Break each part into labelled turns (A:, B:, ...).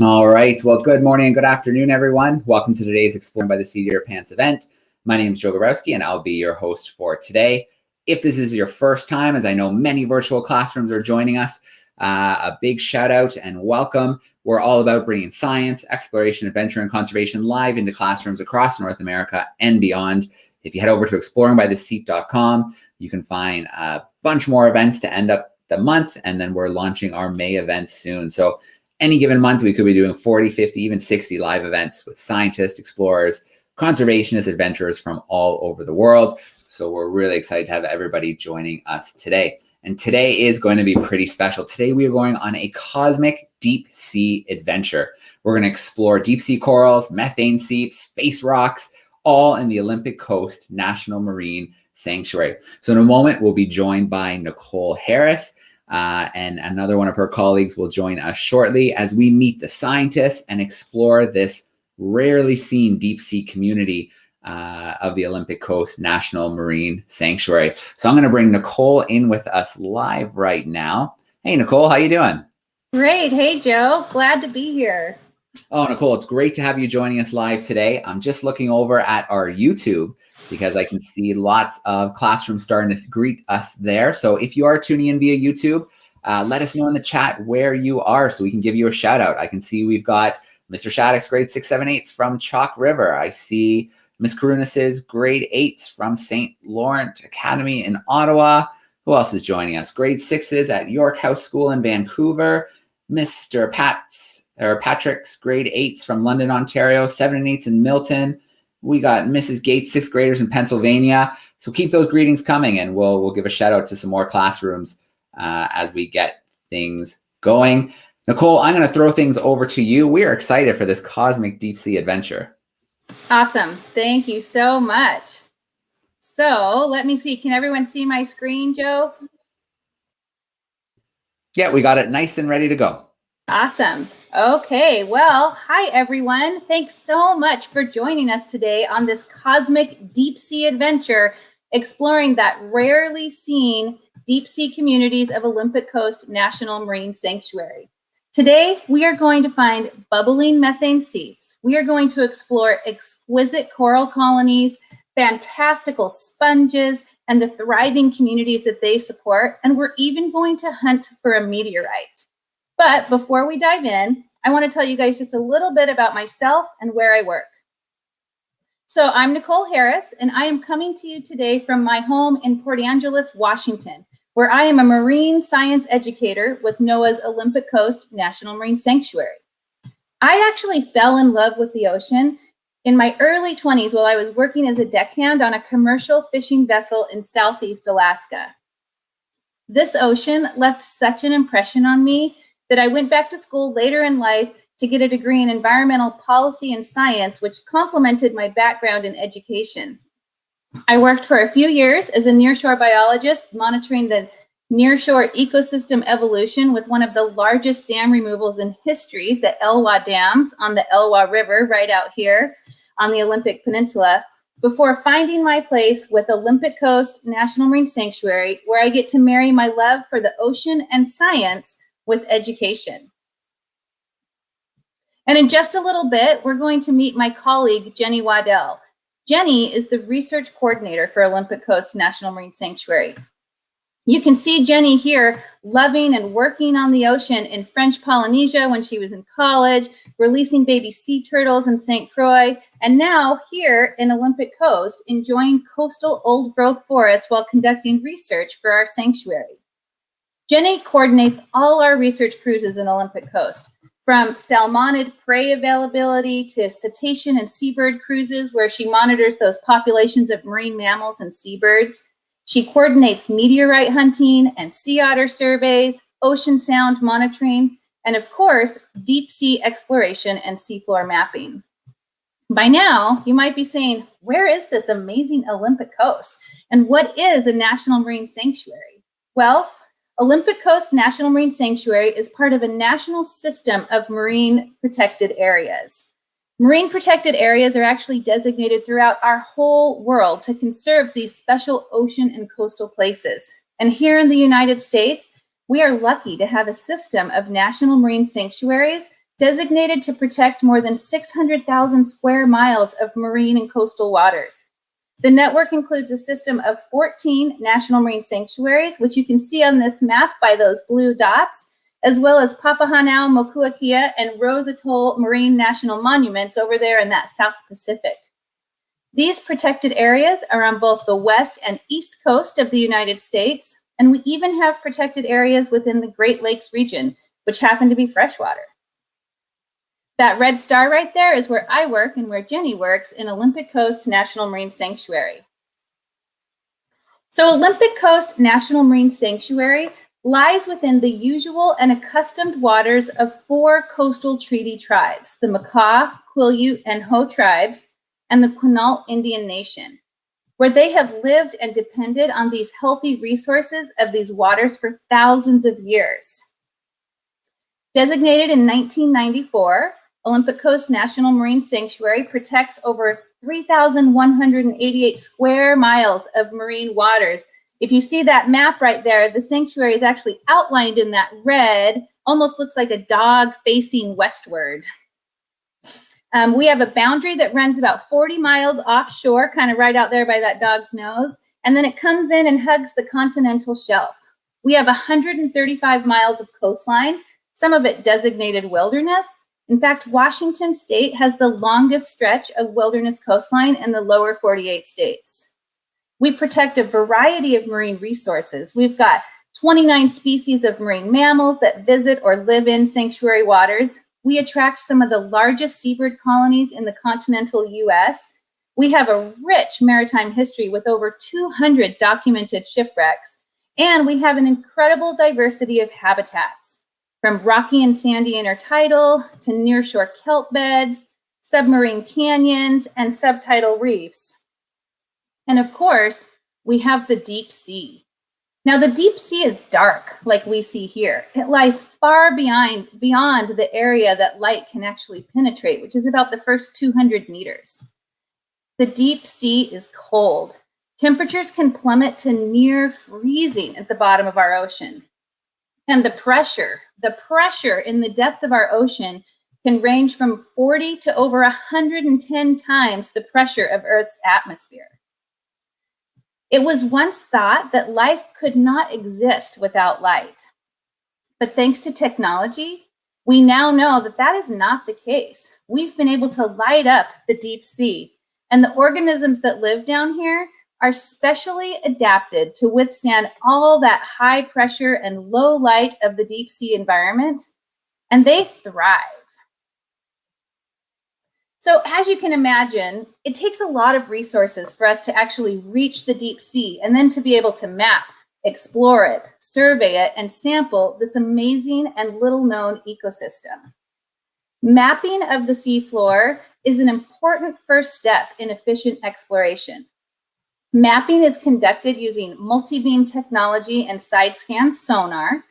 A: All right. Well, good morning and good afternoon, everyone. Welcome to today's Exploring by the Seat of Your Pants event. My name is Joe Gabrowski, and I'll be your host for today. If this is your first time, as I know many virtual classrooms are joining us, a big shout out and welcome. We're all about bringing science, exploration, adventure, and conservation live into classrooms across North America and beyond. If you head over to exploringbytheseat.com, you can find a bunch more events to end up the month, and then we're launching our May event soon. So any given month, we could be doing 40, 50, even 60 live events with scientists, explorers, conservationists, adventurers from all over the world. So we're really excited to have everybody joining us today. And today is going to be pretty special. Today, we are going on a cosmic deep sea adventure. We're going to explore deep sea corals, methane seeps, space rocks, all in the Olympic Coast National Marine Sanctuary. So in a moment, we'll be joined by Nicole Harris, and another one of her colleagues will join us shortly as we meet the scientists and explore this rarely seen deep sea community of the Olympic Coast National Marine Sanctuary. So I'm going to bring Nicole in with us live right now. Hey, Nicole, how you doing?
B: Great. Hey, Joe. Glad to be here.
A: Oh, Nicole, it's great to have you joining us live today. I'm just looking over at our YouTube because I can see lots of classrooms starting to greet us there. So if you are tuning in via YouTube, let us know in the chat where you are so we can give you a shout out. I can see we've got Mr. Shattuck's grade 6, 7, 8s from Chalk River. I see Miss Karunas's grade 8s from St. Laurent Academy in Ottawa. Who else is joining us? Grade 6s at York House School in Vancouver. Mr. Patrick's grade 8s from London, Ontario. 7 and 8s in Milton. We got Mrs. Gates, 6th graders in Pennsylvania. So keep those greetings coming, and we'll give a shout out to some more classrooms as we get things going. Nicole, I'm going to throw things over to you. We are excited for this cosmic deep sea adventure.
B: Awesome. Thank you so much. So let me see. Can everyone see my screen, Joe?
A: Yeah, we got it nice and ready to go.
B: Awesome. Okay. Well, hi, everyone. Thanks so much for joining us today on this cosmic deep sea adventure, exploring that rarely seen deep sea communities of Olympic Coast National Marine Sanctuary. Today, we are going to find bubbling methane seeps. We are going to explore exquisite coral colonies, fantastical sponges, and the thriving communities that they support. And we're even going to hunt for a meteorite. But before we dive in, I want to tell you guys just a little bit about myself and where I work. So I'm Nicole Harris, and I am coming to you today from my home in Port Angeles, Washington, where I am a marine science educator with NOAA's Olympic Coast National Marine Sanctuary. I actually fell in love with the ocean in my early 20s while I was working as a deckhand on a commercial fishing vessel in Southeast Alaska. This ocean left such an impression on me that I went back to school later in life to get a degree in environmental policy and science, which complemented my background in education. I worked for a few years as a nearshore biologist, monitoring the nearshore ecosystem evolution with one of the largest dam removals in history, the Elwha dams on the Elwha River right out here on the Olympic Peninsula, before finding my place with Olympic Coast National Marine Sanctuary, where I get to marry my love for the ocean and science with education. And in just a little bit, we're going to meet my colleague, Jenny Waddell. Jenny is the research coordinator for Olympic Coast National Marine Sanctuary. You can see Jenny here loving and working on the ocean in French Polynesia when she was in college, releasing baby sea turtles in St. Croix, and now here in Olympic Coast, enjoying coastal old growth forests while conducting research for our sanctuary. Jenny coordinates all our research cruises in Olympic Coast, from salmonid prey availability to cetacean and seabird cruises, where she monitors those populations of marine mammals and seabirds. She coordinates meteorite hunting and sea otter surveys, ocean sound monitoring, and of course, deep sea exploration and seafloor mapping. By now, you might be saying, where is this amazing Olympic Coast? And what is a national marine sanctuary? Well, Olympic Coast National Marine Sanctuary is part of a national system of marine protected areas. Marine protected areas are actually designated throughout our whole world to conserve these special ocean and coastal places. And here in the United States, we are lucky to have a system of national marine sanctuaries designated to protect more than 600,000 square miles of marine and coastal waters. The network includes a system of 14 national marine sanctuaries, which you can see on this map by those blue dots, as well as Papahanau, Mokuakea, and Rose Atoll Marine National Monuments over there in that South Pacific. These protected areas are on both the west and east coast of the United States, and we even have protected areas within the Great Lakes region, which happen to be freshwater. That red star right there is where I work and where Jenny works in Olympic Coast National Marine Sanctuary. So Olympic Coast National Marine Sanctuary lies within the usual and accustomed waters of 4 coastal treaty tribes, the Makah, Quileute, and Ho tribes, and the Quinault Indian Nation, where they have lived and depended on these healthy resources of these waters for thousands of years. Designated in 1994, Olympic Coast National Marine Sanctuary protects over 3,188 square miles of marine waters. If you see that map right there, the sanctuary is actually outlined in that red, almost looks like a dog facing westward. We have a boundary that runs about 40 miles offshore, kind of right out there by that dog's nose, and then it comes in and hugs the continental shelf. We have 135 miles of coastline, some of it designated wilderness. In fact, Washington State has the longest stretch of wilderness coastline in the lower 48 states. We protect a variety of marine resources. We've got 29 species of marine mammals that visit or live in sanctuary waters. We attract some of the largest seabird colonies in the continental US. We have a rich maritime history with over 200 documented shipwrecks. And we have an incredible diversity of habitats, from rocky and sandy intertidal to nearshore kelp beds, submarine canyons, and subtidal reefs. And of course, we have the deep sea. Now, the deep sea is dark, like we see here. It lies far beyond the area that light can actually penetrate, which is about the first 200 meters. The deep sea is cold. Temperatures can plummet to near freezing at the bottom of our ocean. And the pressure in the depth of our ocean can range from 40 to over 110 times the pressure of Earth's atmosphere. It was once thought that life could not exist without light. But thanks to technology, we now know that that is not the case. We've been able to light up the deep sea, and the organisms that live down here are specially adapted to withstand all that high pressure and low light of the deep sea environment, and they thrive. So as you can imagine, it takes a lot of resources for us to actually reach the deep sea and then to be able to map, explore it, survey it, and sample this amazing and little-known ecosystem. Mapping of the seafloor is an important first step in efficient exploration. Mapping is conducted using multi-beam technology and side-scan sonar,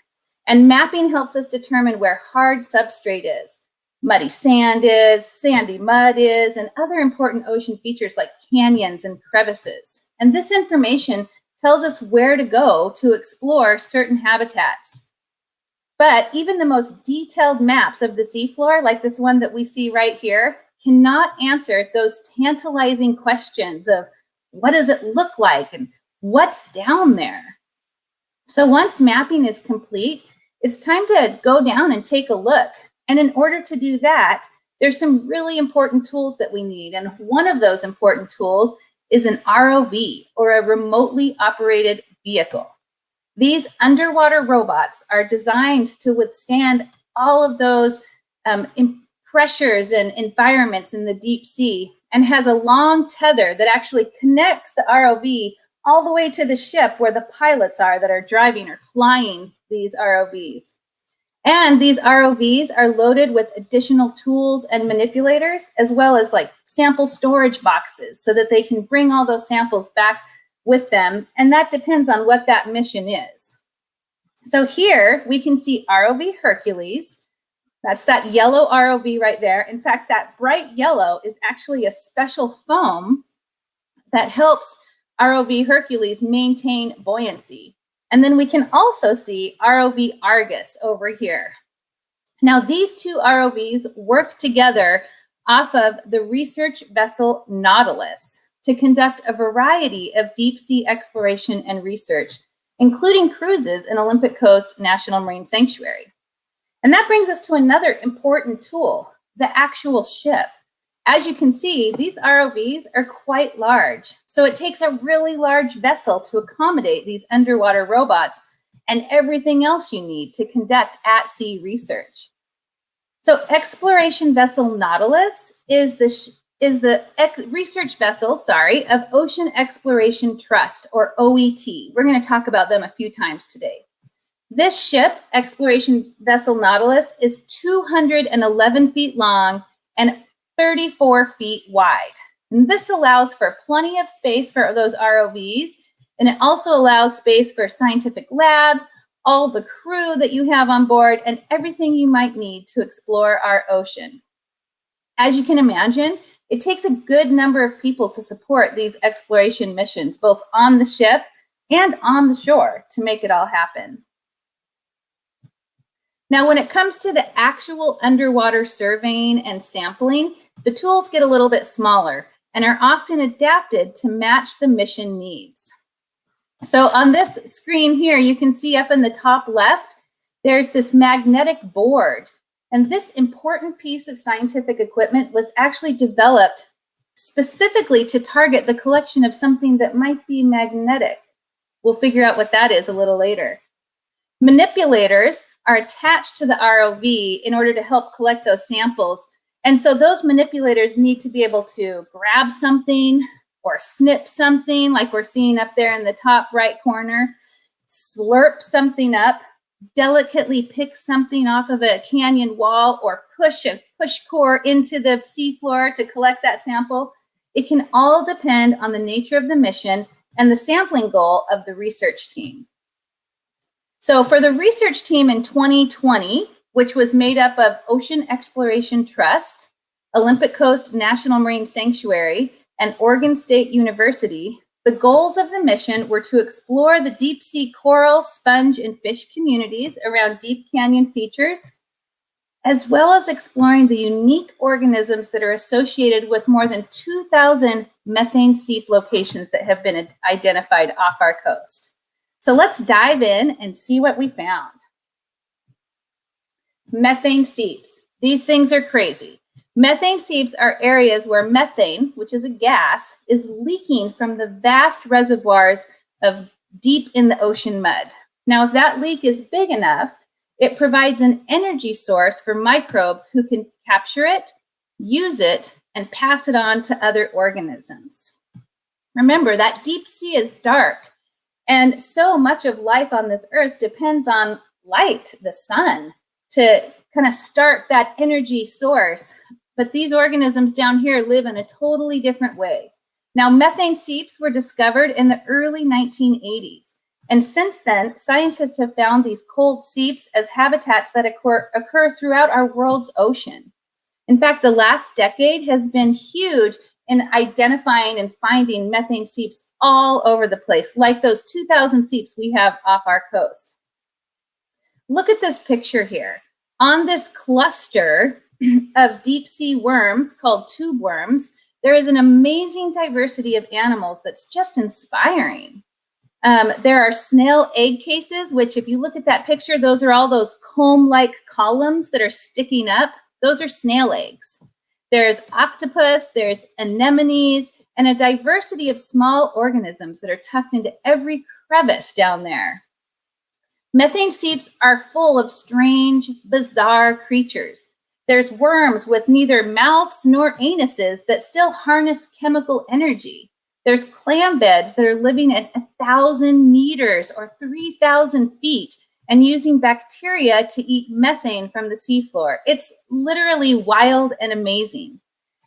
B: and mapping helps us determine where hard substrate is, muddy sand is, sandy mud is, and other important ocean features like canyons and crevices. And this information tells us where to go to explore certain habitats. But even the most detailed maps of the seafloor, like this one that we see right here, cannot answer those tantalizing questions of what does it look like and what's down there? So once mapping is complete, it's time to go down and take a look. And in order to do that, there's some really important tools that we need. And one of those important tools is an ROV, or a remotely operated vehicle. These underwater robots are designed to withstand all of those pressures and environments in the deep sea, and has a long tether that actually connects the ROV all the way to the ship where the pilots are that are driving or flying these ROVs. And these ROVs are loaded with additional tools and manipulators, as well as like sample storage boxes, so that they can bring all those samples back with them. And that depends on what that mission is. So here we can see ROV Hercules. That's that yellow ROV right there. In fact, that bright yellow is actually a special foam that helps ROV Hercules maintain buoyancy. And then we can also see ROV Argus over here. Now, these two ROVs work together off of the research vessel Nautilus to conduct a variety of deep sea exploration and research, including cruises in Olympic Coast National Marine Sanctuary. And that brings us to another important tool, the actual ship. As you can see, these ROVs are quite large. So it takes a really large vessel to accommodate these underwater robots and everything else you need to conduct at-sea research. So exploration vessel Nautilus is the research vessel, of Ocean Exploration Trust, or OET. We're going to talk about them a few times today. This ship, exploration vessel Nautilus, is 211 feet long and 34 feet wide. And this allows for plenty of space for those ROVs, and it also allows space for scientific labs, all the crew that you have on board, and everything you might need to explore our ocean. As you can imagine, it takes a good number of people to support these exploration missions, both on the ship and on the shore, to make it all happen. Now, when it comes to the actual underwater surveying and sampling, the tools get a little bit smaller and are often adapted to match the mission needs. So on this screen here, you can see up in the top left, there's this magnetic board. And this important piece of scientific equipment was actually developed specifically to target the collection of something that might be magnetic. We'll figure out what that is a little later. Manipulators are attached to the ROV in order to help collect those samples. And so those manipulators need to be able to grab something or snip something, like we're seeing up there in the top right corner, slurp something up, delicately pick something off of a canyon wall, or push a push core into the seafloor to collect that sample. It can all depend on the nature of the mission and the sampling goal of the research team. So for the research team in 2020, which was made up of Ocean Exploration Trust, Olympic Coast National Marine Sanctuary, and Oregon State University, the goals of the mission were to explore the deep sea coral, sponge, and fish communities around deep canyon features, as well as exploring the unique organisms that are associated with more than 2,000 methane seep locations that have been identified off our coast. So let's dive in and see what we found. Methane seeps. These things are crazy. Methane seeps are areas where methane, which is a gas, is leaking from the vast reservoirs of deep in the ocean mud. Now, if that leak is big enough, it provides an energy source for microbes who can capture it, use it, and pass it on to other organisms. Remember, that deep sea is dark, and so much of life on this earth depends on light, the sun, to kind of start that energy source. But these organisms down here live in a totally different way. Now, methane seeps were discovered in the early 1980s. And since then, scientists have found these cold seeps as habitats that occur throughout our world's ocean. In fact, the last decade has been huge in identifying and finding methane seeps all over the place, like those 2,000 seeps we have off our coast. Look at this picture here. On this cluster of deep sea worms called tube worms, there is an amazing diversity of animals that's just inspiring. There are snail egg cases, which if you look at that picture, those are all those comb-like columns that are sticking up. Those are snail eggs. There's octopus, there's anemones, and a diversity of small organisms that are tucked into every crevice down there. Methane seeps are full of strange, bizarre creatures. There's worms with neither mouths nor anuses that still harness chemical energy. There's clam beds that are living at 1,000 meters or 3,000 feet and using bacteria to eat methane from the seafloor. It's literally wild and amazing.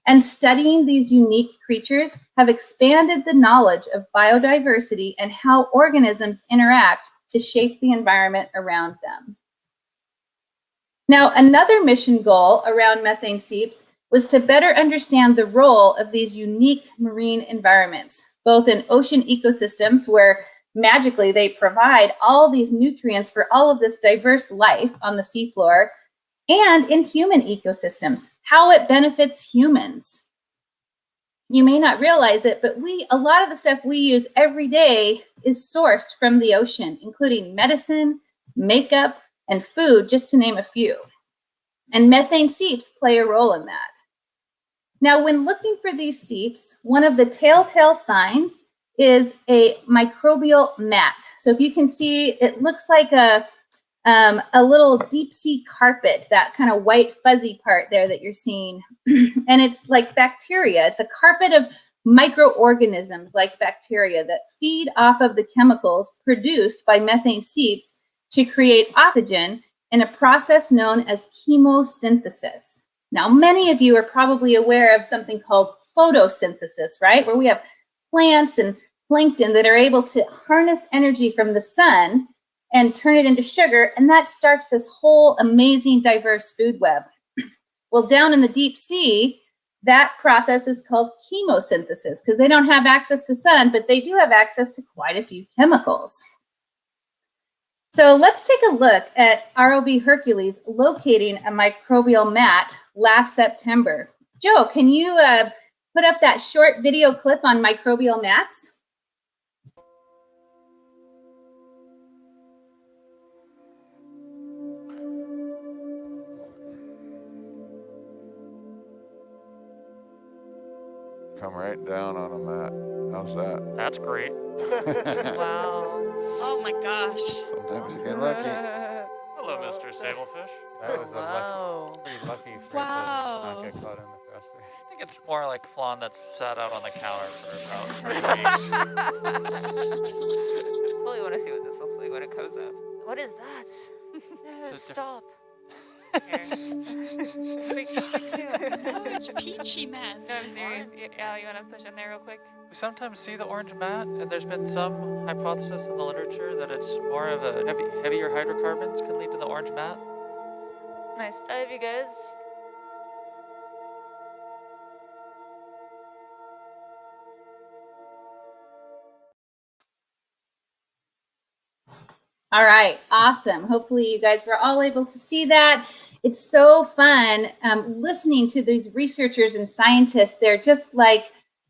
B: And studying these unique creatures have expanded the knowledge of biodiversity and how organisms interact to shape the environment around them. Now, another mission goal around methane seeps was to better understand the role of these unique marine environments, both in ocean ecosystems where magically they provide all these nutrients for all of this diverse life on the seafloor, and in human ecosystems, how it benefits humans. You may not realize it, but a lot of the stuff we use every day is sourced from the ocean, including medicine, makeup, and food, just to name a few. And methane seeps play a role in that. Now, when looking for these seeps, one of the telltale signs is a microbial mat. So if you can see, it looks like a little deep sea carpet, that kind of white fuzzy part there that you're seeing. And it's like bacteria. It's a carpet of microorganisms like bacteria that feed off of the chemicals produced by methane seeps to create oxygen in a process known as chemosynthesis. Now, many of you are probably aware of something called photosynthesis, right? Where we have plants and plankton that are able to harness energy from the sun and turn it into sugar, and that starts this whole amazing diverse food web. Well, down in the deep sea, that process is called chemosynthesis because they don't have access to sun, but they do have access to quite a few chemicals. So let's take a look at ROV Hercules locating a microbial mat last September. Joe, can you put up that short video clip on microbial mats?
C: Come right down on a mat. How's that?
D: That's great.
E: Wow. Oh my gosh.
C: Sometimes you get lucky.
D: Hello, Mr. Sablefish.
F: That was
E: Wow.
F: pretty lucky for it to
E: Wow.
F: not get caught in the thruster.
D: I think it's more like flan that's sat out on the counter for about 3 weeks.
E: Totally want to see what this looks like when it comes up. What is that? No, stop. Here. Quick,
G: Oh, it's peachy, man.
E: No, I'm serious. Yeah, you want to push in there real quick?
D: We sometimes see the orange mat, and there's been some hypothesis in the literature that it's more of a heavier hydrocarbons can lead to the orange mat.
E: Nice dive, you guys.
B: All right, awesome. Hopefully you guys were all able to see that. It's so fun listening to these researchers and scientists. They're just like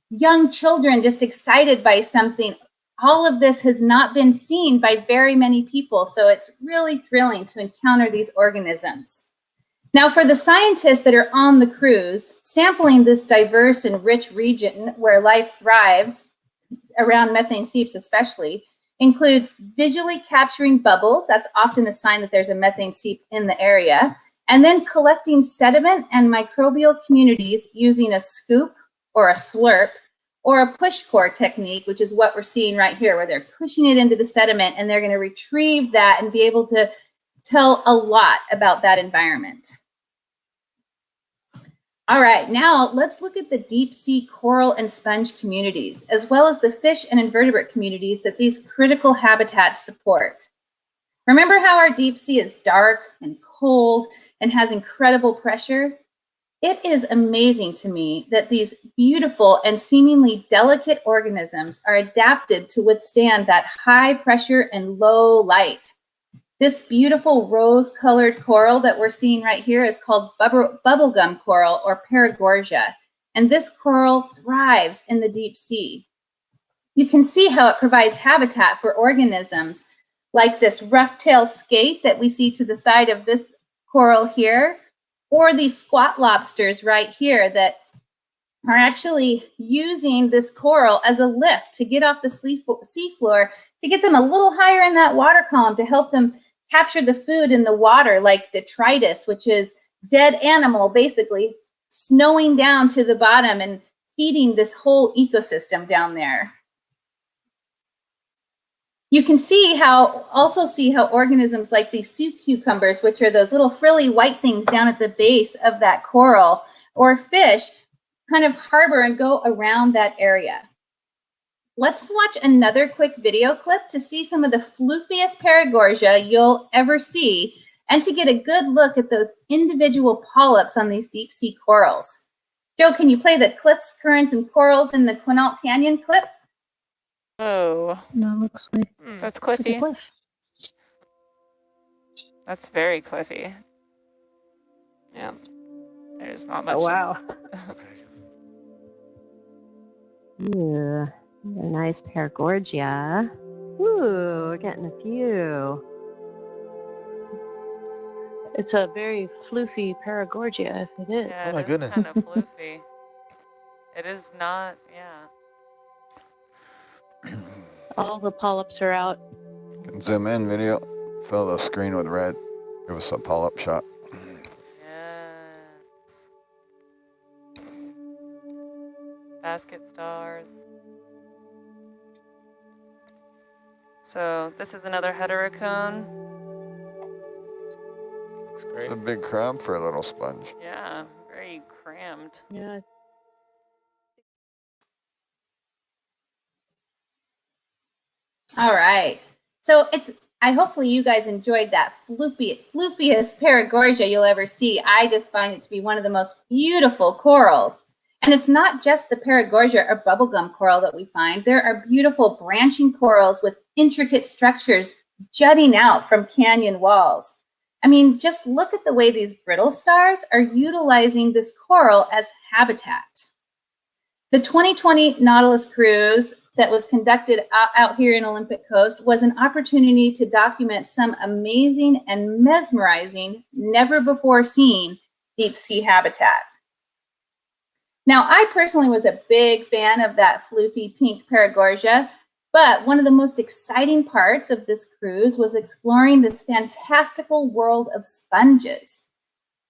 B: young children, just excited by something. All of this has not been seen by very many people, so it's really thrilling to encounter these organisms. Now, for the scientists that are on the cruise, sampling this diverse and rich region where life thrives, around methane seeps especially, includes visually capturing bubbles. That's often a sign that there's a methane seep in the area. And then collecting sediment and microbial communities using a scoop or a slurp or a push core technique, which is what we're seeing right here, where they're pushing it into the sediment and they're going to retrieve that and be able to tell a lot about that environment. All right, now let's look at the deep sea coral and sponge communities, as well as the fish and invertebrate communities that these critical habitats support. Remember how our deep sea is dark and cold and has incredible pressure? It is amazing to me that these beautiful and seemingly delicate organisms are adapted to withstand that high pressure and low light. This beautiful rose-colored coral that we're seeing right here is called bubblegum coral or paragorgia, and this coral thrives in the deep sea. You can see how it provides habitat for organisms like this rough-tailed skate that we see to the side of this coral here, or these squat lobsters right here that are actually using this coral as a lift to get off the seafloor, to get them a little higher in that water column to help them capture the food in the water, like detritus, which is dead animal, basically snowing down to the bottom and feeding this whole ecosystem down there. You can also see how organisms like these sea cucumbers, which are those little frilly white things down at the base of that coral, or fish, kind of harbor and go around that area. Let's watch another quick video clip to see some of the floofiest paragorgia you'll ever see and to get a good look at those individual polyps on these deep sea corals. Joe, can you play the cliffs, currents, and corals in the Quinault Canyon clip?
E: Oh,
H: That looks like
E: that's
H: looks like a
E: cliffy.
H: cliff.
E: That's very cliffy. Yeah. There's not much.
F: Oh, wow.
C: Okay.
F: Ooh, another nice Paragorgia. Ooh, we're getting a few.
H: It's a very floofy Paragorgia, if it is.
E: Yeah,
C: Oh
E: it
C: my
E: is
C: goodness.
E: kind of floofy. It is not, yeah.
H: All the polyps are out.
C: Can zoom in video. Fill the screen with red. Give us a polyp shot.
E: Yes. Basket stars. So this is another heterocone.
D: Looks
C: It's
D: great.
C: a big crab for a little sponge.
E: Yeah, very crammed.
H: Yeah.
B: All right. So I hopefully you guys enjoyed that floofiest Paragorgia you'll ever see. I just find it to be one of the most beautiful corals. And it's not just the Paragorgia or bubblegum coral that we find. There are beautiful branching corals with intricate structures jutting out from canyon walls. I mean, just look at the way these brittle stars are utilizing this coral as habitat. The 2020 Nautilus cruise that was conducted out here in Olympic Coast was an opportunity to document some amazing and mesmerizing, never before seen deep sea habitat. Now, I personally was a big fan of that floofy pink Paragorgia, but one of the most exciting parts of this cruise was exploring this fantastical world of sponges.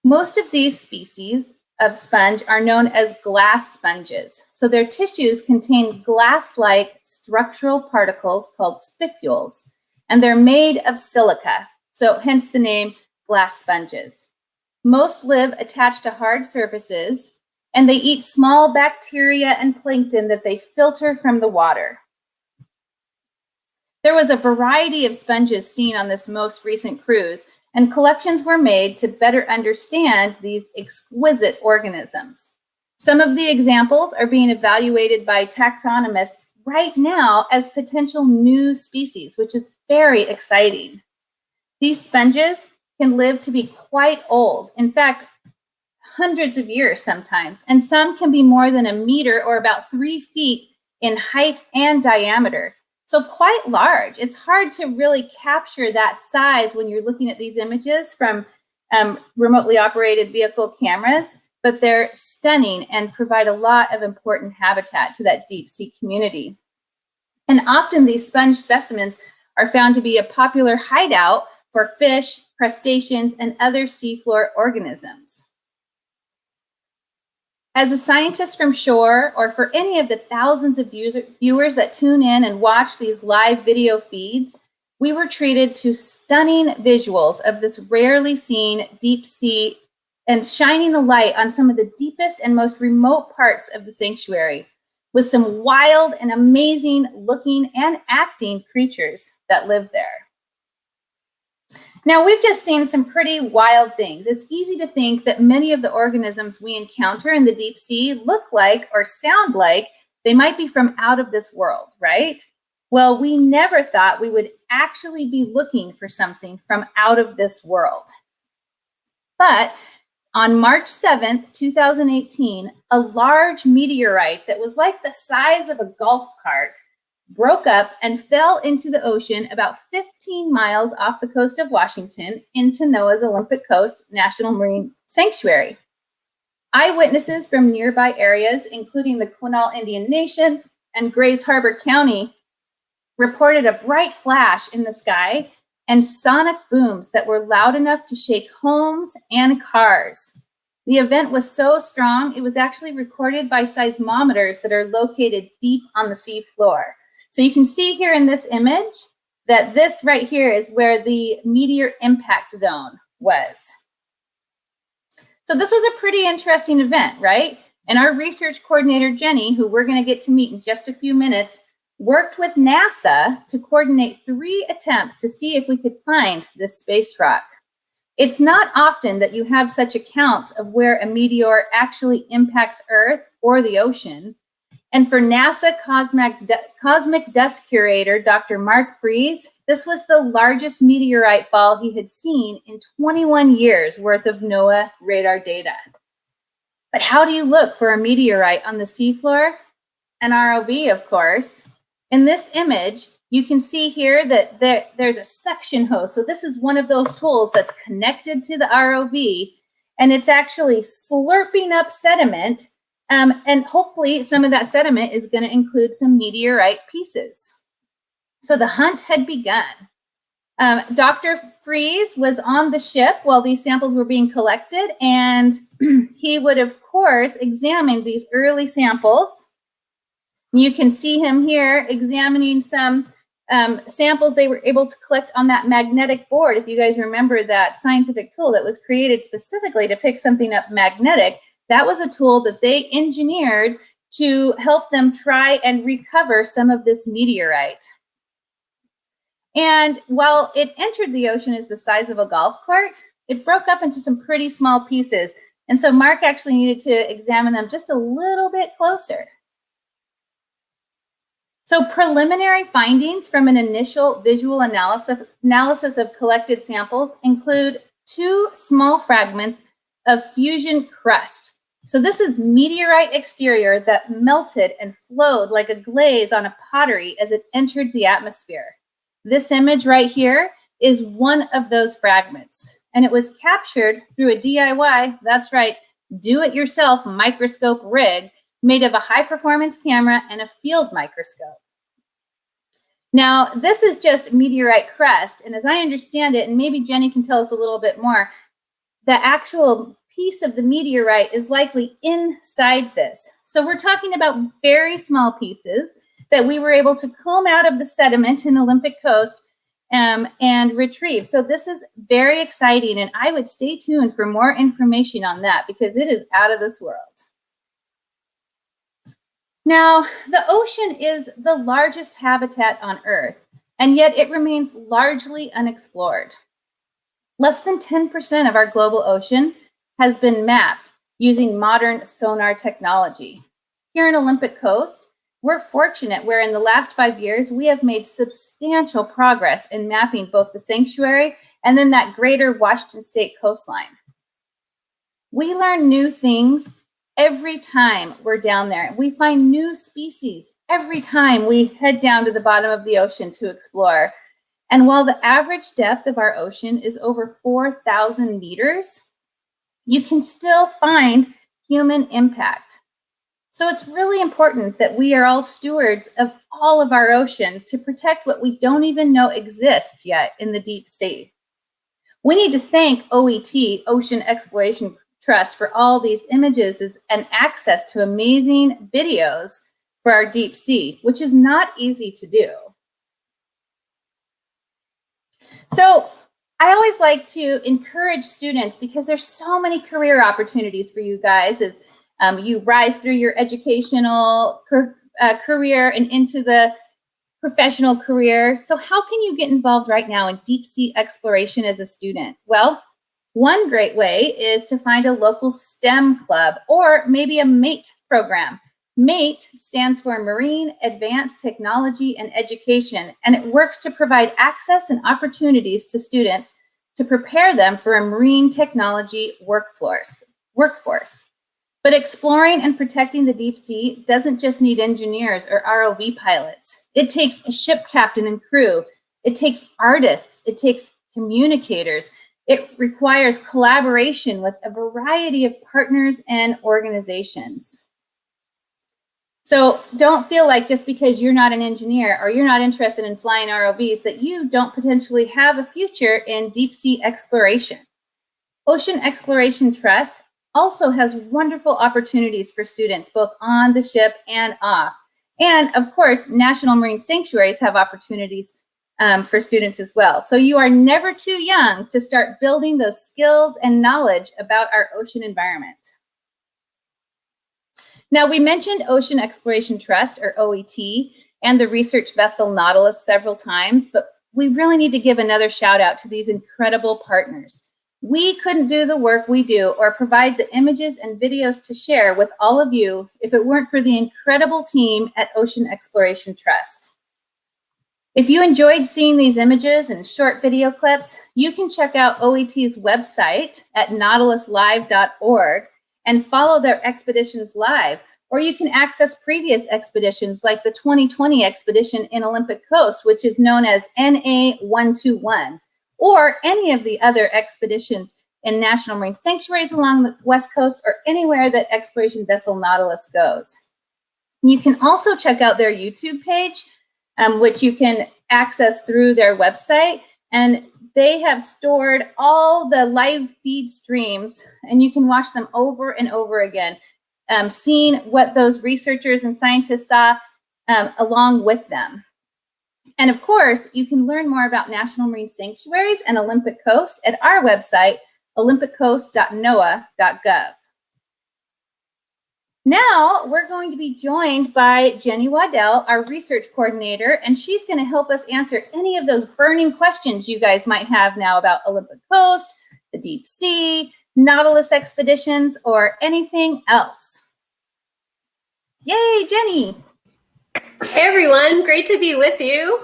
B: Most of these species of sponge are known as glass sponges. So their tissues contain glass-like structural particles called spicules, and they're made of silica, so hence the name glass sponges. Most live attached to hard surfaces, and they eat small bacteria and plankton that they filter from the water. There was a variety of sponges seen on this most recent cruise, and collections were made to better understand these exquisite organisms. Some of the examples are being evaluated by taxonomists right now as potential new species, which is very exciting. These sponges can live to be quite old, in fact, hundreds of years sometimes, and some can be more than a meter or about 3 feet in height and diameter. So quite large. It's hard to really capture that size when you're looking at these images from remotely operated vehicle cameras, but they're stunning and provide a lot of important habitat to that deep sea community. And often these sponge specimens are found to be a popular hideout for fish, crustaceans, and other seafloor organisms. As a scientist from shore, or for any of the thousands of viewers that tune in and watch these live video feeds, we were treated to stunning visuals of this rarely seen deep sea and shining a light on some of the deepest and most remote parts of the sanctuary, with some wild and amazing looking and acting creatures that live there. Now, we've just seen some pretty wild things. It's easy to think that many of the organisms we encounter in the deep sea look like or sound like they might be from out of this world, right? Well, we never thought we would actually be looking for something from out of this world. But on March 7th, 2018, a large meteorite that was like the size of a golf cart broke up and fell into the ocean about 15 miles off the coast of Washington into NOAA's Olympic Coast National Marine Sanctuary. Eyewitnesses from nearby areas, including the Quinault Indian Nation and Grays Harbor County, reported a bright flash in the sky and sonic booms that were loud enough to shake homes and cars. The event was so strong, it was actually recorded by seismometers that are located deep on the sea floor. So you can see here in this image that this right here is where the meteor impact zone was. So this was a pretty interesting event, right? And our research coordinator, Jenny, who we're going to get to meet in just a few minutes, worked with NASA to coordinate 3 attempts to see if we could find this space rock. It's not often that you have such accounts of where a meteor actually impacts Earth or the ocean. And for NASA Cosmic Dust Curator, Dr. Mark Fries, this was the largest meteorite fall he had seen in 21 years worth of NOAA radar data. But how do you look for a meteorite on the seafloor? An ROV, of course. In this image, you can see here that there's a suction hose. So this is one of those tools that's connected to the ROV, and it's actually slurping up sediment. And hopefully some of that sediment is going to include some meteorite pieces. So the hunt had begun. Dr. Fries was on the ship while these samples were being collected, and he would, of course, examine these early samples. You can see him here examining some samples they were able to collect on that magnetic board. If you guys remember that scientific tool that was created specifically to pick something up magnetic, that was a tool that they engineered to help them try and recover some of this meteorite. And while it entered the ocean as the size of a golf cart, it broke up into some pretty small pieces. And so Mark actually needed to examine them just a little bit closer. So preliminary findings from an initial visual analysis of collected samples include 2 small fragments of fusion crust. So this is meteorite exterior that melted and flowed like a glaze on a pottery as it entered the atmosphere. This image right here is one of those fragments, and it was captured through a DIY, that's right, do-it-yourself microscope rig made of a high-performance camera and a field microscope. Now, this is just meteorite crust, and as I understand it, and maybe Jenny can tell us a little bit more, the actual piece of the meteorite is likely inside this. So we're talking about very small pieces that we were able to comb out of the sediment in Olympic Coast and retrieve. So this is very exciting, and I would stay tuned for more information on that because it is out of this world. Now, the ocean is the largest habitat on Earth, and yet it remains largely unexplored. Less than 10% of our global ocean has been mapped using modern sonar technology. Here in Olympic Coast, we're fortunate where in the last 5 years, we have made substantial progress in mapping both the sanctuary and then that greater Washington State coastline. We learn new things every time we're down there. We find new species every time we head down to the bottom of the ocean to explore. And while the average depth of our ocean is over 4,000 meters, you can still find human impact. So it's really important that we are all stewards of all of our ocean to protect what we don't even know exists yet in the deep sea. We need to thank OET, Ocean Exploration Trust, for all these images and access to amazing videos for our deep sea, which is not easy to do. So I always like to encourage students because there's so many career opportunities for you guys as you rise through your educational career and into the professional career. So how can you get involved right now in deep sea exploration as a student? Well, one great way is to find a local STEM club or maybe a MATE program. MATE stands for Marine Advanced Technology and Education, and it works to provide access and opportunities to students to prepare them for a marine technology workforce. But exploring and protecting the deep sea doesn't just need engineers or ROV pilots. It takes a ship captain and crew. It takes artists. It takes communicators. It requires collaboration with a variety of partners and organizations. So don't feel like just because you're not an engineer or you're not interested in flying ROVs that you don't potentially have a future in deep sea exploration. Ocean Exploration Trust also has wonderful opportunities for students both on the ship and off. And of course, National Marine Sanctuaries have opportunities for students as well. So you are never too young to start building those skills and knowledge about our ocean environment. Now, we mentioned Ocean Exploration Trust, or OET, and the research vessel Nautilus several times, but we really need to give another shout out to these incredible partners. We couldn't do the work we do or provide the images and videos to share with all of you if it weren't for the incredible team at Ocean Exploration Trust. If you enjoyed seeing these images and short video clips, you can check out OET's website at nautiluslive.org and follow their expeditions live, or you can access previous expeditions like the 2020 expedition in Olympic Coast, which is known as NA121, or any of the other expeditions in national marine sanctuaries along the West Coast or anywhere that exploration vessel Nautilus goes. You can also check out their YouTube page, which you can access through their website. And they have stored all the live feed streams, and you can watch them over and over again, seeing what those researchers and scientists saw along with them. And of course, you can learn more about national marine sanctuaries and Olympic Coast at our website, olympiccoast.noaa.gov. Now we're going to be joined by Jenny Waddell, our research coordinator, and she's going to help us answer any of those burning questions you guys might have now about Olympic Coast, the deep sea, Nautilus expeditions, or anything else. Yay, Jenny!
I: Hey everyone, great to be with you.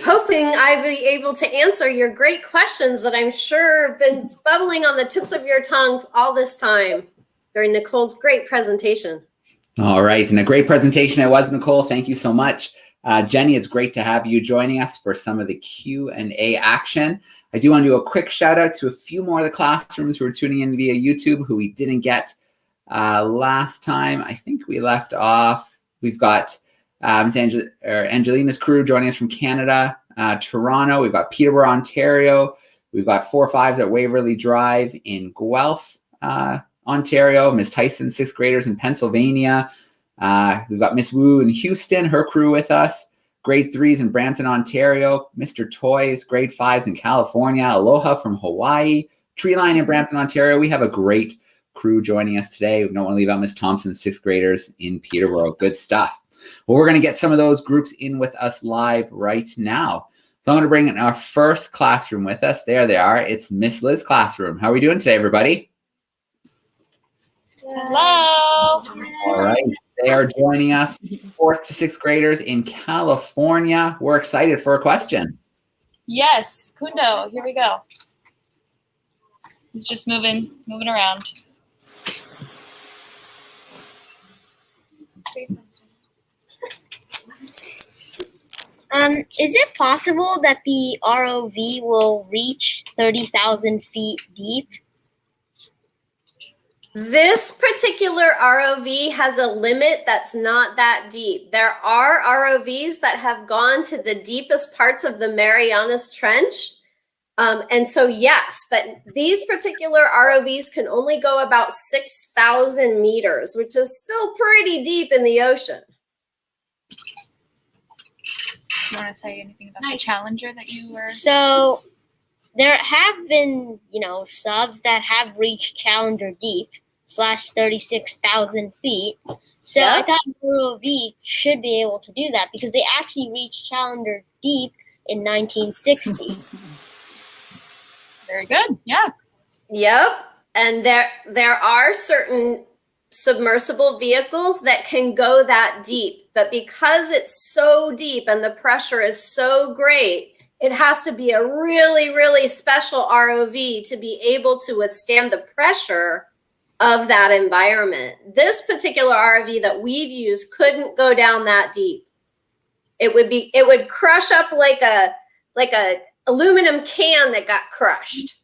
I: Hoping I'll be able to answer your great questions that I'm sure have been bubbling on the tips of your tongue all this time during Nicole's great presentation.
A: All right, and a great presentation it was, Nicole. Thank you so much. Jenny, it's great to have you joining us for some of the Q&A action. I do want to do a quick shout out to a few more of the classrooms who are tuning in via YouTube who we didn't get last time. I think we left off. We've got Angelina's crew joining us from Canada, Toronto. We've got Peterborough, Ontario. We've got 4-5s at Waverly Drive in Guelph, Ontario. Miss Tyson, 6th graders in Pennsylvania. We've got Miss Wu in Houston, her crew with us. Grade 3s in Brampton, Ontario. Mr. Toys, grade 5s in California. Aloha from Hawaii. Treeline in Brampton, Ontario. We have a great crew joining us today. We don't want to leave out Miss Thompson's 6th graders in Peterborough. Good stuff. Well, we're going to get some of those groups in with us live right now. So I'm going to bring in our first classroom with us. There they are. It's Miss Liz's classroom. How are we doing today, everybody?
G: Hello.
A: All right. They are joining us, 4th to 6th graders in California. We're excited for a question.
G: Yes, Kundo, here we go. He's just moving around.
J: Is it possible that the ROV will reach 30,000 feet deep?
I: This particular ROV has a limit that's not that deep. There are ROVs that have gone to the deepest parts of the Marianas Trench. And so, yes, but these particular ROVs can only go about 6,000 meters, which is still pretty deep in the ocean.
G: You want to say anything about the Challenger that you were?
J: So there have been, subs that have reached Challenger deep / 36,000 feet. So
I: Yeah.
J: I thought ROV should be able to do that because they actually reached Challenger deep in 1960.
G: Very good. Yeah.
I: Yep. And there are certain submersible vehicles that can go that deep, but because it's so deep and the pressure is so great, it has to be a really, really special ROV to be able to withstand the pressure of that environment. This particular ROV that we've used couldn't go down that deep. It would crush up like a aluminum can that got crushed.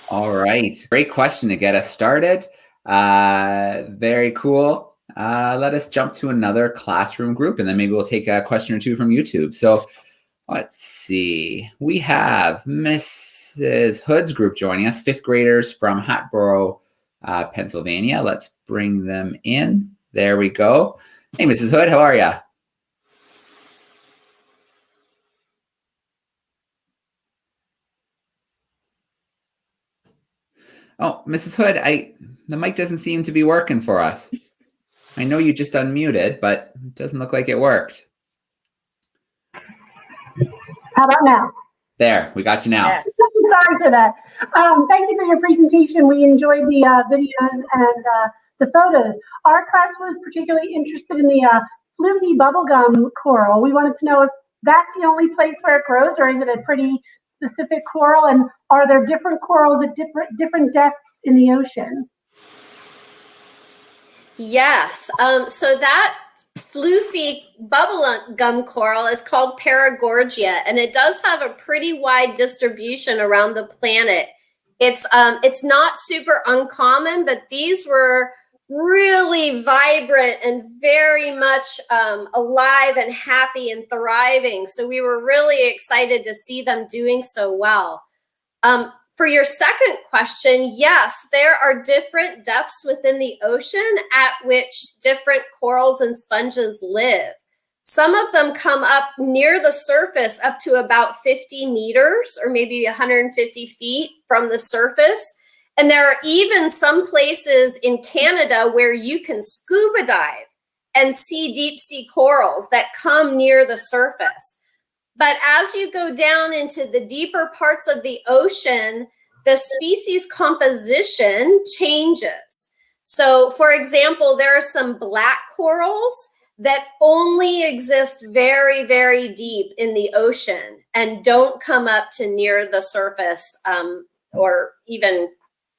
A: All right. Great question to get us started. Very cool. Let us jump to another classroom group, and then maybe we'll take a question or two from YouTube. So let's see. We have Mrs. Hood's group joining us, 5th graders from Hatboro, Pennsylvania. Let's bring them in. There we go. Hey, Mrs. Hood, how are you? Oh, Mrs. Hood, the mic doesn't seem to be working for us. I know you just unmuted, but it doesn't look like it worked.
K: How about now?
A: There, we got you now.
B: Yes.
K: sorry for that. Thank you for your presentation. We enjoyed the videos and the photos. Our class was particularly interested in the fluky bubblegum coral. We wanted to know if that's the only place where it grows, or is it a pretty specific coral? And are there different corals at different depths in the ocean?
I: Yes. So that floofy bubblegum coral is called Paragorgia, and it does have a pretty wide distribution around the planet. It's not super uncommon, but these were really vibrant and very much alive and happy and thriving. So we were really excited to see them doing so well. For your second question, yes, there are different depths within the ocean at which different corals and sponges live. Some of them come up near the surface up to about 50 meters or maybe 150 feet from the surface. And there are even some places in Canada where you can scuba dive and see deep sea corals that come near the surface. But as you go down into the deeper parts of the ocean, the species composition changes. So, for example, there are some black corals that only exist very, very deep in the ocean and don't come up to near the surface, or even,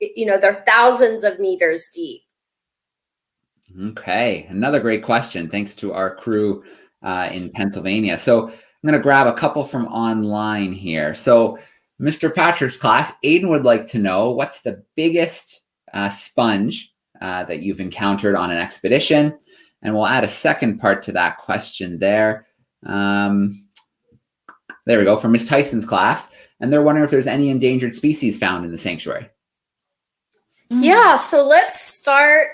I: they're thousands of meters deep.
A: Okay, another great question. Thanks to our crew in Pennsylvania. So I'm going to grab a couple from online here. So Mr. Patrick's class, Aiden would like to know, what's the biggest sponge that you've encountered on an expedition? And we'll add a second part to that question there. There we go, from Miss Tyson's class. And they're wondering if there's any endangered species found in the sanctuary.
I: Yeah, so let's start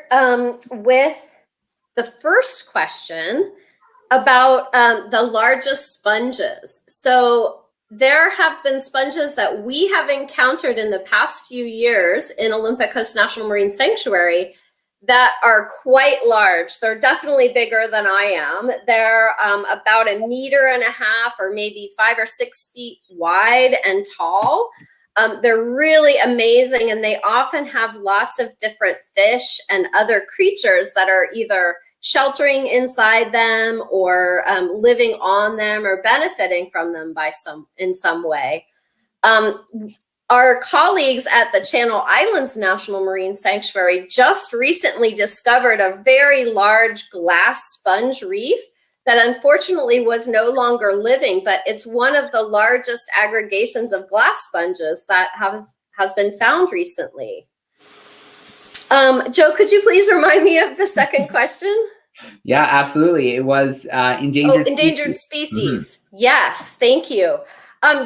I: with the first question about the largest sponges. So there have been sponges that we have encountered in the past few years in Olympic Coast National Marine Sanctuary that are quite large. They're definitely bigger than I am. They're about 1.5 meters or maybe 5 or 6 feet wide and tall. They're really amazing, and they often have lots of different fish and other creatures that are either sheltering inside them or living on them or benefiting from them in some way. Our colleagues at the Channel Islands National Marine Sanctuary just recently discovered a very large glass sponge reef that unfortunately was no longer living, but it's one of the largest aggregations of glass sponges that has been found recently. Joe, could you please remind me of the second question?
A: Yeah, absolutely. It was endangered
I: species. Mm-hmm. Yes, thank you.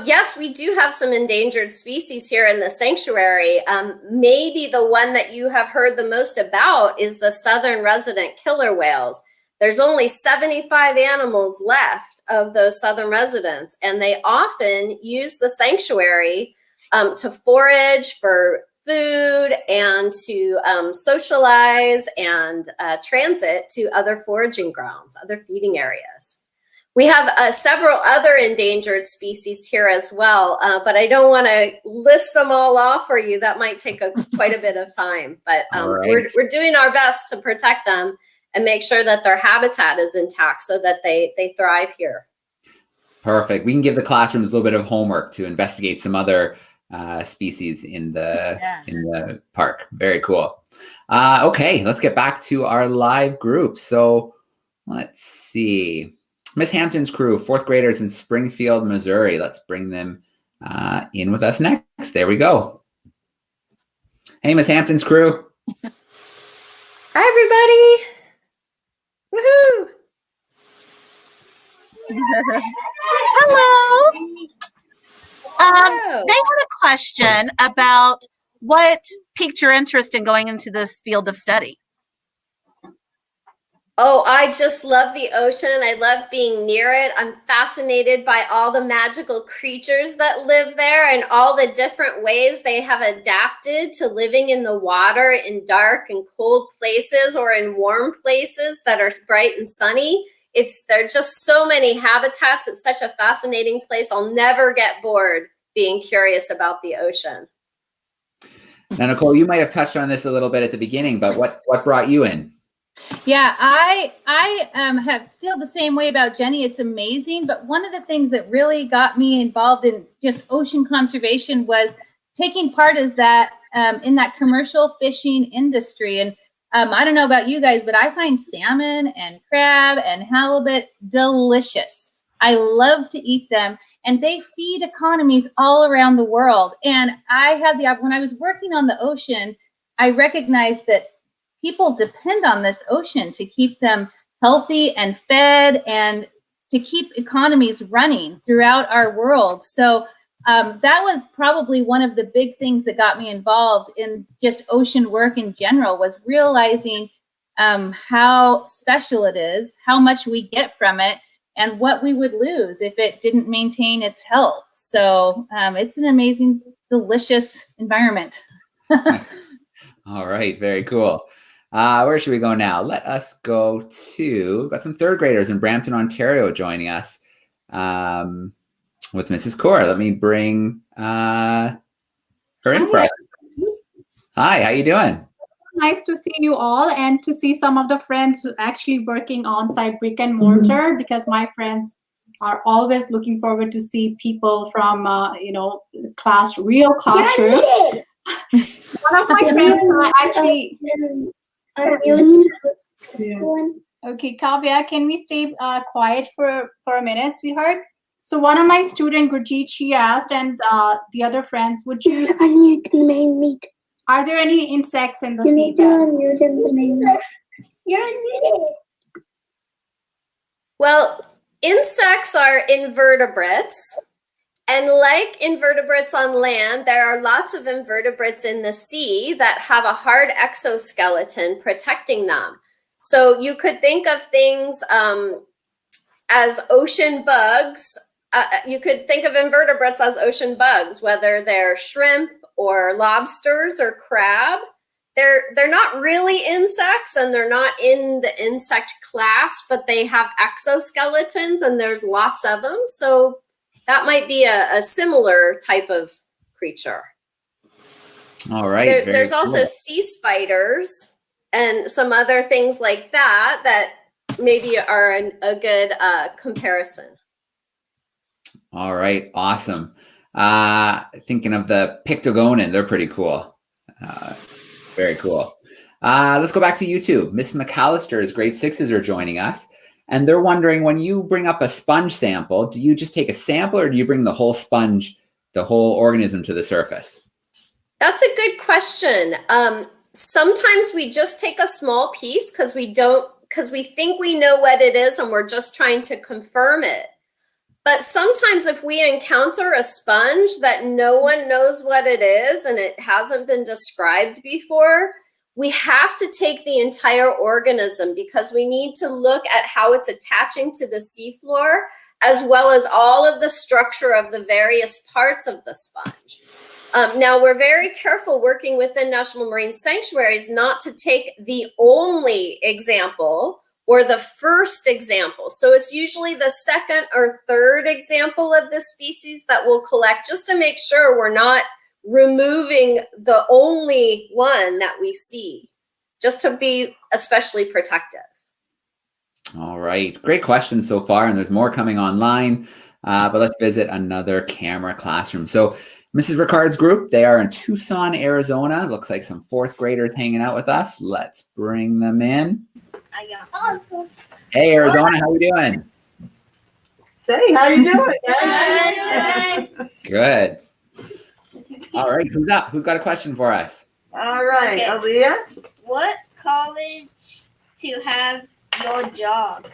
I: Yes, we do have some endangered species here in the sanctuary. Maybe the one that you have heard the most about is the southern resident killer whales. There's only 75 animals left of those southern residents, and they often use the sanctuary to forage for food and to socialize and transit to other foraging grounds, other feeding areas. We have several other endangered species here as well, but I don't want to list them all off for you. That might take quite a bit of time, but right. we're doing our best to protect them and make sure that their habitat is intact so that they thrive here.
A: Perfect. We can give the classrooms a little bit of homework to investigate some other species in the park. Very cool. Okay, let's get back to our live group. So let's see. Miss Hampton's crew, 4th graders in Springfield, Missouri. Let's bring them in with us next. There we go. Hey, Miss Hampton's crew.
I: Hi, everybody. Woohoo!
L: Hello. They had a question about what piqued your interest in going into this field of study.
I: Oh, I just love the ocean. I love being near it. I'm fascinated by all the magical creatures that live there and all the different ways they have adapted to living in the water in dark and cold places or in warm places that are bright and sunny. There are just so many habitats. It's such a fascinating place. I'll never get bored being curious about the ocean.
A: Now, Nicole, you might have touched on this a little bit at the beginning, but what brought you in?
B: Yeah, I feel the same way about Jenny. It's amazing. But one of the things that really got me involved in just ocean conservation was taking part in that commercial fishing industry. And I don't know about you guys, but I find salmon and crab and halibut delicious. I love to eat them, and they feed economies all around the world. And I had when I was working on the ocean, I recognized that people depend on this ocean to keep them healthy and fed and to keep economies running throughout our world. So that was probably one of the big things that got me involved in just ocean work in general, was realizing how special it is, how much we get from it, and what we would lose if it didn't maintain its health. So it's an amazing, delicious environment.
A: All right, very cool. Where should we go now? Let us go to, got some third graders in Brampton, Ontario joining us with Mrs. Kaur. Let me bring her in for us. Hi, how you doing?
M: Nice to see you all and to see some of the friends actually working on-site brick and mortar, because my friends are always looking forward to see people from, real classroom. One of my friends actually... Okay, Kavya, can we stay quiet for a minute, sweetheart? So one of my student, Gurjeet, she asked, and the other friends, would you... Are there any insects in the sea?
I: Well, insects are invertebrates. And like invertebrates on land, there are lots of invertebrates in the sea that have a hard exoskeleton protecting them. So you could think of things as ocean bugs. You could think of invertebrates as ocean bugs, whether they're shrimp or lobsters or crab. They're not really insects, and they're not in the insect class, but they have exoskeletons, and there's lots of them. So that might be a similar type of creature.
A: All right.
I: There's also sea spiders and some other things like that maybe are a good comparison.
A: All right. Awesome. Thinking of the Pictogonan, they're pretty cool. Very cool. Let's go back to YouTube. Miss McAllister's grade 6s are joining us, and they're wondering, when you bring up a sponge sample, do you just take a sample, or do you bring the whole sponge, the whole organism, to the surface?
I: That's a good question. Sometimes we just take a small piece because we think we know what it is and we're just trying to confirm it. But sometimes if we encounter a sponge that no one knows what it is and it hasn't been described before, we have to take the entire organism, because we need to look at how it's attaching to the seafloor, as well as all of the structure of the various parts of the sponge. Now, we're very careful working within national marine sanctuaries not to take the only example or the first example. So it's usually the second or third example of the species that we'll collect, just to make sure we're not removing the only one that we see, just to be especially protective.
A: All right. Great questions so far, and there's more coming online, but let's visit another camera classroom. So Mrs. Ricard's group, they are in Tucson, Arizona. Looks like some fourth graders hanging out with us. Let's bring them in. Hey, Arizona, how you doing?
N: Hey, how you doing?
A: Good. All right, who's up? Who's got a question for us?
N: All right,
J: Okay.
N: Aaliyah.
J: What college to have your job?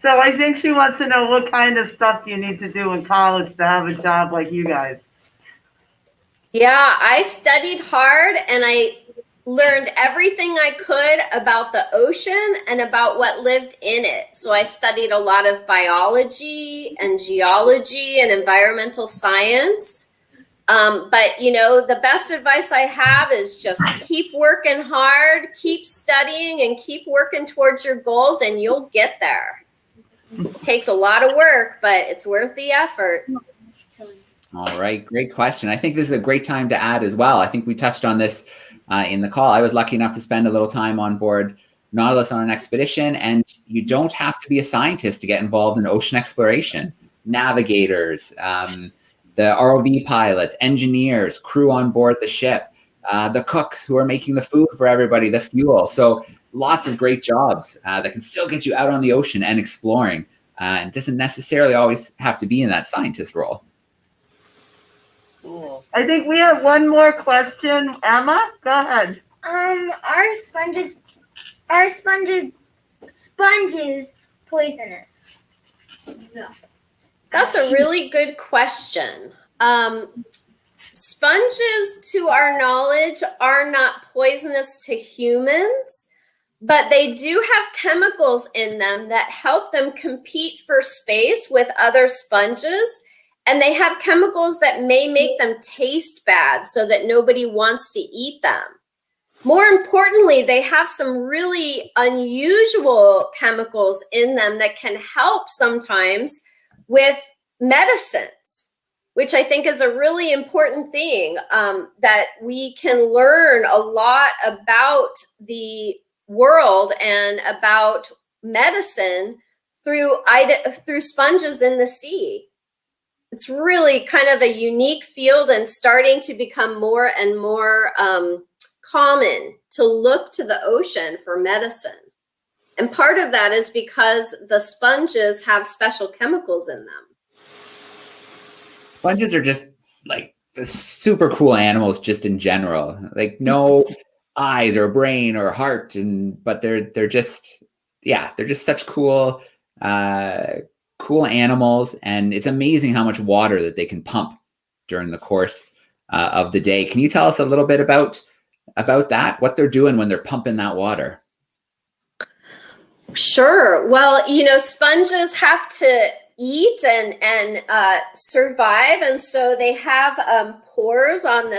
N: So I think she wants to know, what kind of stuff do you need to do in college to have a job like you guys?
I: Yeah, I studied hard and I learned everything I could about the ocean and about what lived in it. So I studied a lot of biology and geology and environmental science. But you know, the best advice I have is just keep working hard, keep studying, and keep working towards your goals, and you'll get there. It takes a lot of work, but it's worth the effort.
A: All right, great question. I think this is a great time to add as well. I think we touched on this in the call. I was lucky enough to spend a little time on board Nautilus on an expedition, and you don't have to be a scientist to get involved in ocean exploration. Navigators, the ROV pilots, engineers, crew on board the ship, the cooks who are making the food for everybody, the fuel. So lots of great jobs that can still get you out on the ocean and exploring. And doesn't necessarily always have to be in that scientist role.
N: Cool. I think we have one more question. Emma, go ahead.
O: Are sponges poisonous? No.
I: That's a really good question. Sponges, to our knowledge, are not poisonous to humans, but they do have chemicals in them that help them compete for space with other sponges. And they have chemicals that may make them taste bad so that nobody wants to eat them. More importantly, they have some really unusual chemicals in them that can help sometimes with medicines, which I think is a really important thing, that we can learn a lot about the world and about medicine through sponges in the sea. It's really kind of a unique field and starting to become more and more common to look to the ocean for medicine. And part of that is because the sponges have special chemicals in them.
A: Sponges are just like super cool animals just in general. Like no eyes or brain or heart, but they're just such cool cool animals, and it's amazing how much water that they can pump during the course of the day. Can you tell us a little bit about that, what they're doing when they're pumping that water?
I: Sure. Well, sponges have to eat and survive, and so they have pores on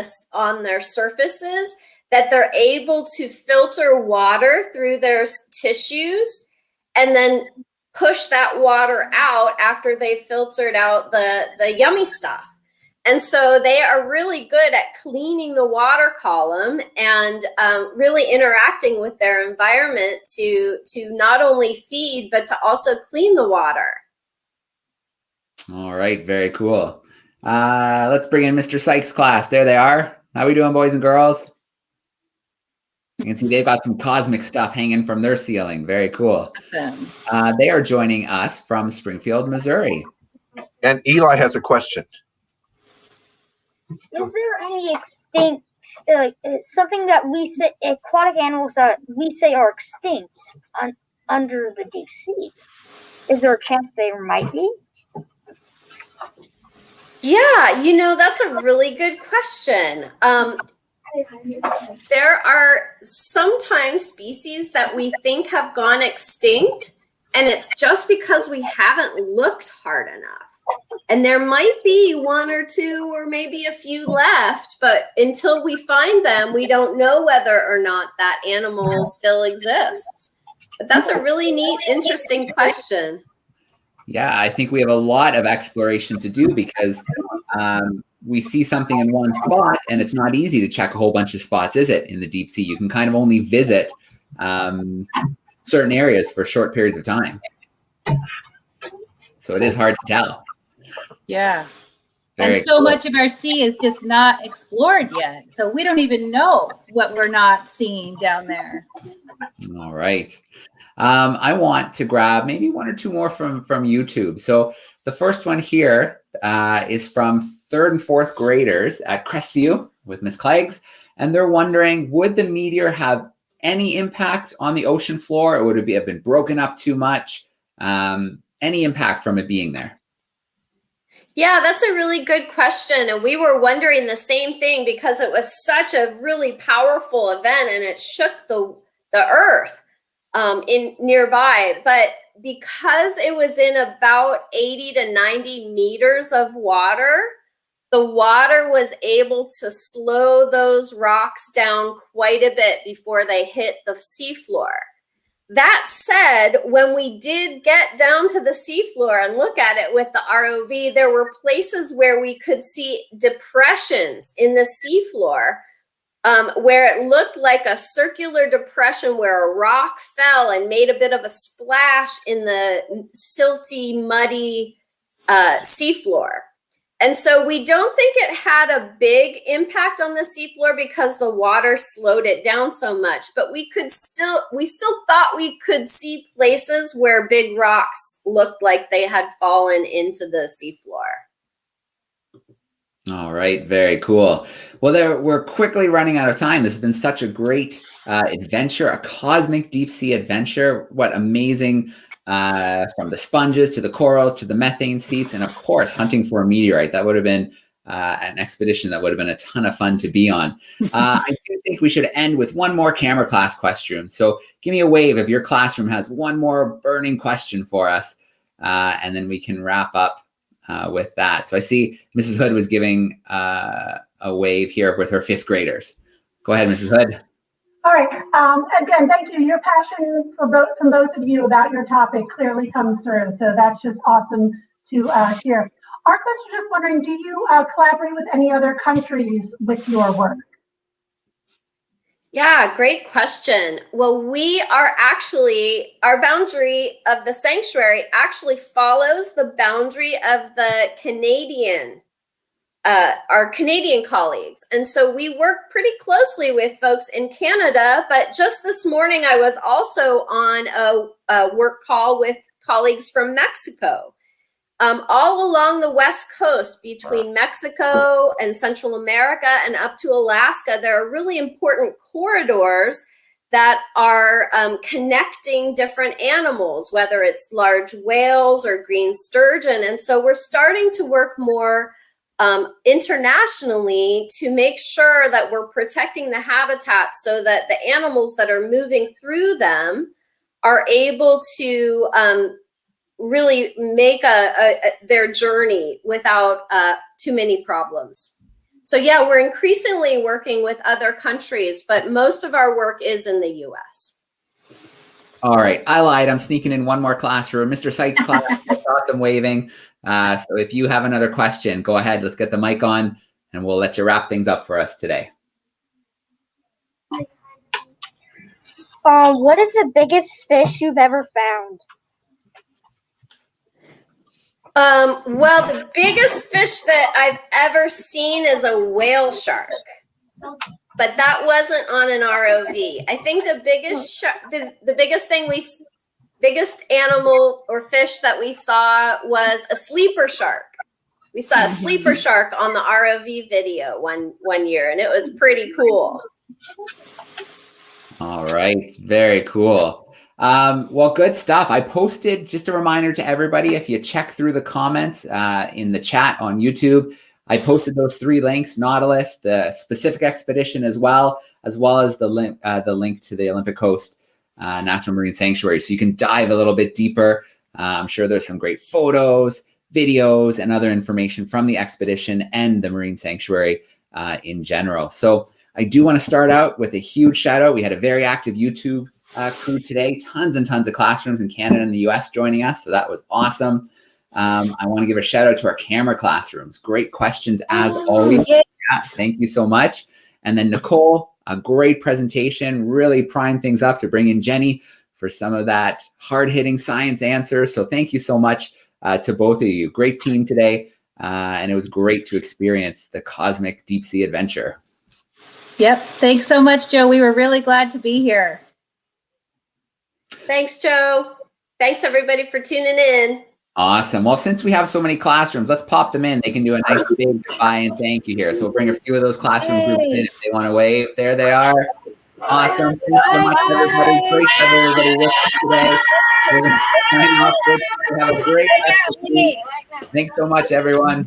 I: their surfaces that they're able to filter water through their tissues and then push that water out after they filtered out the yummy stuff. And so they are really good at cleaning the water column and really interacting with their environment to not only feed, but to also clean the water.
A: All right, very cool. Let's bring in Mr. Sykes' class. There they are. How we doing, boys and girls? You can see they've got some cosmic stuff hanging from their ceiling. Very cool.
B: Awesome.
A: They are joining us from Springfield, Missouri.
P: And Eli has a question.
O: Is there any extinct, something that we say, aquatic animals that we say are extinct under the deep sea? Is there a chance there might be?
I: Yeah, that's a really good question. There are sometimes species that we think have gone extinct, and it's just because we haven't looked hard enough. And there might be one or two or maybe a few left, but until we find them, we don't know whether or not that animal still exists. But that's a really neat, interesting question.
A: Yeah, I think we have a lot of exploration to do because we see something in one spot, and it's not easy to check a whole bunch of spots, is it? In the deep sea, you can kind of only visit certain areas for short periods of time. So it is hard to tell.
B: Yeah.
A: Very
B: and so
A: cool.
B: much of our sea is just not explored yet. So we don't even know what we're not seeing down there.
A: All right. I want to grab maybe one or two more from YouTube. So the first one here is from 3rd and 4th graders at Crestview with Miss Cleggs. And they're wondering, would the meteor have any impact on the ocean floor, or would it have been broken up too much? Any impact from it being there?
I: Yeah, that's a really good question. And we were wondering the same thing because it was such a really powerful event and it shook the earth in nearby. But because it was in about 80 to 90 meters of water, the water was able to slow those rocks down quite a bit before they hit the seafloor. That said, when we did get down to the seafloor and look at it with the ROV, there were places where we could see depressions in the seafloor, where it looked like a circular depression where a rock fell and made a bit of a splash in the silty, muddy seafloor. And so we don't think it had a big impact on the seafloor because the water slowed it down so much, but we still thought we could see places where big rocks looked like they had fallen into the seafloor.
A: All right, very cool. Well, we're quickly running out of time. This has been such a great adventure, a cosmic deep sea adventure. What amazing, from the sponges to the corals to the methane seeps, and of course, hunting for a meteorite. That would have been an expedition that would have been a ton of fun to be on. I do think we should end with one more camera class question. So give me a wave if your classroom has one more burning question for us, and then we can wrap up with that. So I see Mrs. Hood was giving a wave here with her 5th graders. Go ahead, Mrs. Hood.
K: All right. Again, thank you. Your passion from both of you about your topic clearly comes through. So that's just awesome to hear. Our class is just wondering, do you collaborate with any other countries with your work?
I: Yeah, great question. Well, we are actually, our boundary of the sanctuary actually follows the boundary of the Canadian, our Canadian colleagues. And so we work pretty closely with folks in Canada, but just this morning I was also on a work call with colleagues from Mexico. All along the West Coast between Mexico and Central America and up to Alaska, there are really important corridors that are connecting different animals, whether it's large whales or green sturgeon. And so we're starting to work more internationally to make sure that we're protecting the habitat so that the animals that are moving through them are able to really make their journey without too many problems. So yeah, we're increasingly working with other countries, but most of our work is in the US.
A: All right, I lied. I'm sneaking in one more classroom. Mr. Sykes' class, I saw some waving. So if you have another question, go ahead. Let's get the mic on and we'll let you wrap things up for us today.
O: What is the biggest fish you've ever found?
I: Well, the biggest fish that I've ever seen is a whale shark, but that wasn't on an ROV. I think the biggest animal or fish that we saw was a sleeper shark. We saw a sleeper shark on the ROV video one year, and it was pretty cool.
A: All right, very cool. Well, good stuff. I posted, just a reminder to everybody, if you check through the comments in the chat on YouTube, I posted those 3 links: Nautilus, the specific expedition, as well as the link to the Olympic Coast National Marine Sanctuary. So you can dive a little bit deeper. I'm sure there's some great photos, videos, and other information from the expedition and the Marine Sanctuary in general. So I do want to start out with a huge shout out. We had a very active YouTube crew today, tons and tons of classrooms in Canada and the US joining us. So that was awesome. I want to give a shout out to our camera classrooms. Great questions as always. Yeah, thank you so much. And then Nicole, a great presentation, really primed things up to bring in Jenny for some of that hard-hitting science answers. So thank you so much to both of you. Great team today. And it was great to experience the cosmic deep sea adventure.
B: Yep. Thanks so much, Joe. We were really glad to be here.
I: Thanks, Joe. Thanks, everybody, for tuning in.
A: Awesome. Well, since we have so many classrooms, let's pop them in. They can do a nice big goodbye and thank you here. So we'll bring a few of those classroom groups in if they want to wave. There they are. Awesome. Thanks so much, everybody. Great to have everybody with us today. We're going to sign off. Have a great rest of the week. Thanks so much, everyone.